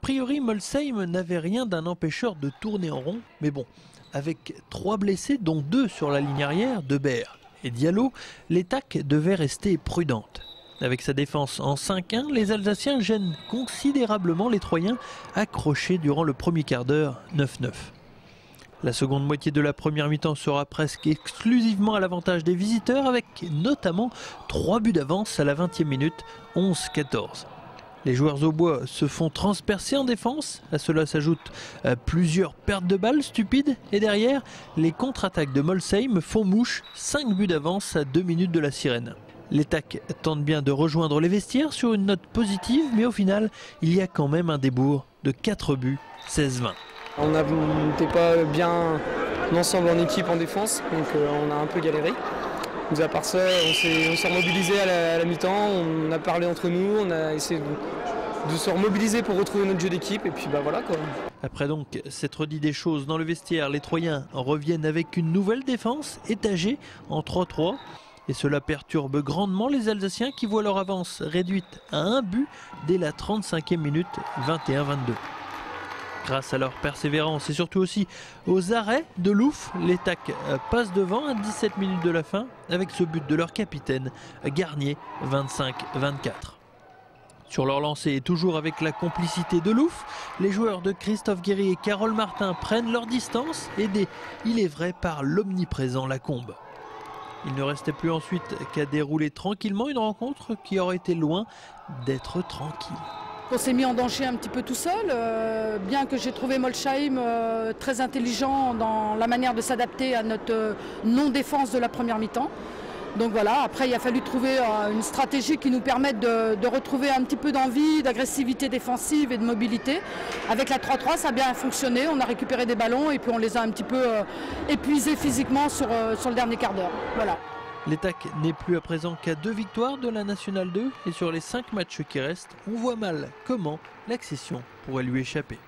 priori, Molsheim n'avait rien d'un empêcheur de tourner en rond, mais bon, avec 3 blessés, dont 2 sur la ligne arrière, Debert et Diallo, l'Étaque devait rester prudente. Avec sa défense en 5-1, les Alsaciens gênent considérablement les Troyens, accrochés durant le premier quart d'heure, 9-9. La seconde moitié de la première mi-temps sera presque exclusivement à l'avantage des visiteurs, avec notamment 3 buts d'avance à la 20e minute, 11-14. Les joueurs au bois se font transpercer en défense, à cela s'ajoutent plusieurs pertes de balles stupides, et derrière, les contre-attaques de Molsheim font mouche, 5 buts d'avance à 2 minutes de la sirène. L'Étaque tente bien de rejoindre les vestiaires sur une note positive, mais au final, il y a quand même un débours de 4 buts, 16-20. On n'était pas bien ensemble en équipe en défense, donc on a un peu galéré. Mis à part ça, on s'est remobilisé à la mi-temps, on a parlé entre nous, on a essayé de se remobiliser pour retrouver notre jeu d'équipe et puis bah voilà quoi. Après donc s'être dit des choses dans le vestiaire, les Troyens reviennent avec une nouvelle défense étagée en 3-3 et cela perturbe grandement les Alsaciens qui voient leur avance réduite à 1 but dès la 35e minute, 21-22. Grâce à leur persévérance et surtout aussi aux arrêts de Louf, l'Étaque passe devant à 17 minutes de la fin avec ce but de leur capitaine Garnier, 25-24. Sur leur lancée et toujours avec la complicité de Louf, les joueurs de Christophe Guéry et Carole Martin prennent leur distance, aidés, il est vrai, par l'omniprésent Lacombe. Il ne restait plus ensuite qu'à dérouler tranquillement une rencontre qui aurait été loin d'être tranquille. On s'est mis en danger un petit peu tout seul, bien que j'ai trouvé Molsheim très intelligent dans la manière de s'adapter à notre non-défense de la première mi-temps. Donc voilà, après il a fallu trouver une stratégie qui nous permette de retrouver un petit peu d'envie, d'agressivité défensive et de mobilité. Avec la 3-3, ça a bien fonctionné, on a récupéré des ballons et puis on les a un petit peu épuisés physiquement sur le dernier quart d'heure. Voilà. L'Étaque n'est plus à présent qu'à 2 victoires de la Nationale 2 et sur les 5 matchs qui restent, on voit mal comment l'accession pourrait lui échapper.